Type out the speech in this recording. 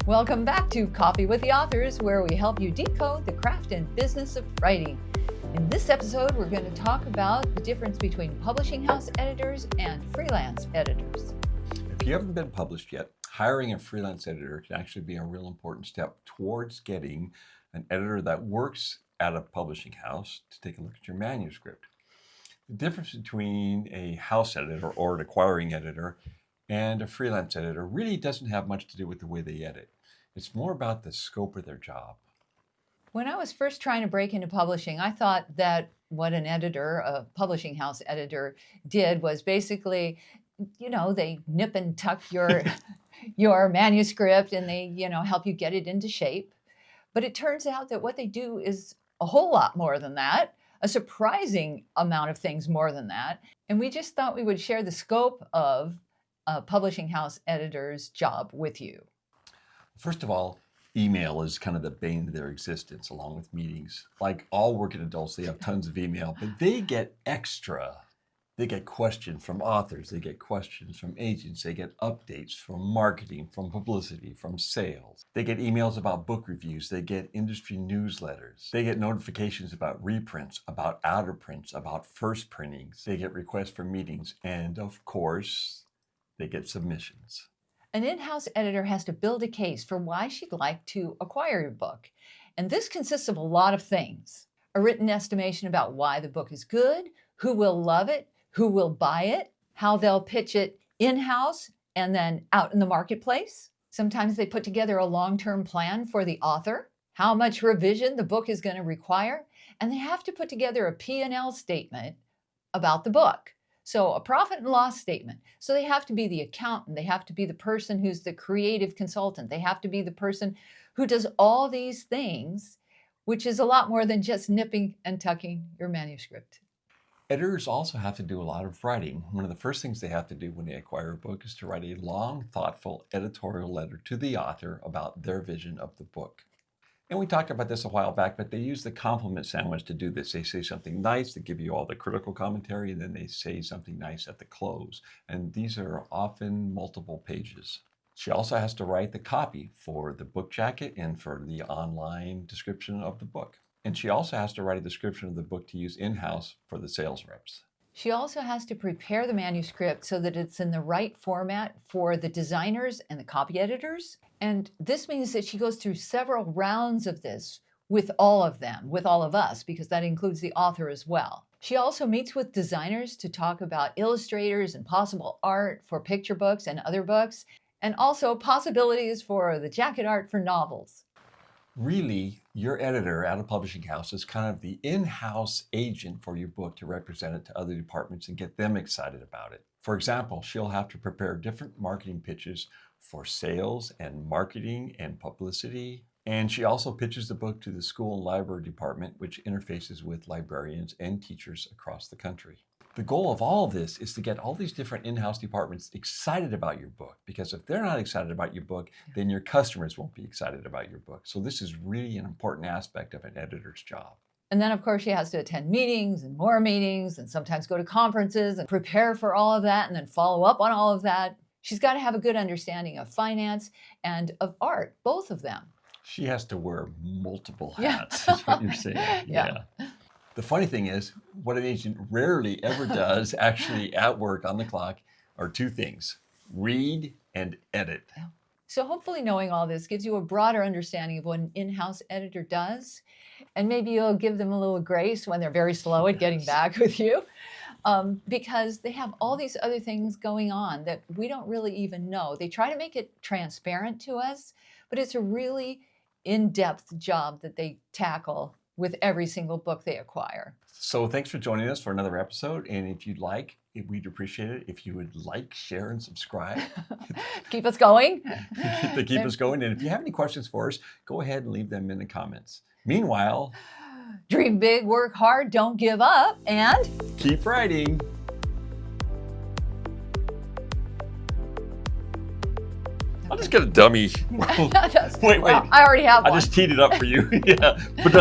Welcome back to Coffee with the Authors, where we help you decode the craft and business of writing. In this episode, we're going to talk about the difference between publishing house editors and freelance editors. If you haven't been published yet, hiring a freelance editor can actually be a real important step towards getting an editor that works at a publishing house to take a look at your manuscript. The difference between a house editor or an acquiring editor and a freelance editor really doesn't have much to do with the way they edit. It's more about the scope of their job. When I was first trying to break into publishing, I thought that what an editor, a publishing house editor, did was basically, they nip and tuck your manuscript and they, help you get it into shape. But it turns out that what they do is a whole lot more than that, a surprising amount of things more than that. And we just thought we would share the scope of a publishing house editor's job with you. First of all, email is kind of the bane of their existence, along with meetings. Like all working adults, they have tons of email, but they get extra. They get questions from authors, they get questions from agents, they get updates from marketing, from publicity, from sales. They get emails about book reviews, they get industry newsletters. They get notifications about reprints, about outer prints, about first printings. They get requests for meetings, and of course, they get submissions. An in-house editor has to build a case for why she'd like to acquire your book. And this consists of a lot of things. A written estimation about why the book is good, who will love it, who will buy it, how they'll pitch it in-house and then out in the marketplace. Sometimes they put together a long-term plan for the author, how much revision the book is going to require, and they have to put together a P&L statement about the book. So a profit and loss statement. So they have to be the accountant. They have to be the person who's the creative consultant. They have to be the person who does all these things, which is a lot more than just nipping and tucking your manuscript. Editors also have to do a lot of writing. One of the first things they have to do when they acquire a book is to write a long, thoughtful editorial letter to the author about their vision of the book. And we talked about this a while back, but they use the compliment sandwich to do this. They say something nice, they give you all the critical commentary, and then they say something nice at the close. And these are often multiple pages. She also has to write the copy for the book jacket and for the online description of the book. And she also has to write a description of the book to use in-house for the sales reps. She also has to prepare the manuscript so that it's in the right format for the designers and the copy editors. And this means that she goes through several rounds of this with all of them, with all of us, because that includes the author as well. She also meets with designers to talk about illustrators and possible art for picture books and other books, and also possibilities for the jacket art for novels. Really, your editor at a publishing house is kind of the in-house agent for your book to represent it to other departments and get them excited about it. For example, she'll have to prepare different marketing pitches for sales and marketing and publicity. And she also pitches the book to the school and library department, which interfaces with librarians and teachers across the country. The goal of all of this is to get all these different in-house departments excited about your book, because if they're not excited about your book, then your customers won't be excited about your book. So this is really an important aspect of an editor's job. And then, of course, she has to attend meetings and more meetings and sometimes go to conferences and prepare for all of that and then follow up on all of that. She's got to have a good understanding of finance and of art, both of them. She has to wear multiple hats, is what you're saying. Yeah. The funny thing is, what an agent rarely ever does actually at work on the clock are two things: read and edit. So hopefully knowing all this gives you a broader understanding of what an in-house editor does. And maybe you'll give them a little grace when they're very slow at getting back with you, because they have all these other things going on that we don't really even know. They try to make it transparent to us, but it's a really in-depth job that they tackle with every single book they acquire. So thanks for joining us for another episode. And if you'd like, we'd appreciate it if you would like, share, and subscribe. Keep us going. To keep us going. And if you have any questions for us, go ahead and leave them in the comments. Meanwhile, dream big, work hard, don't give up, and keep writing. I'll just get a dummy. Wait. Well, I already have one. I just teed it up for you. Yeah. But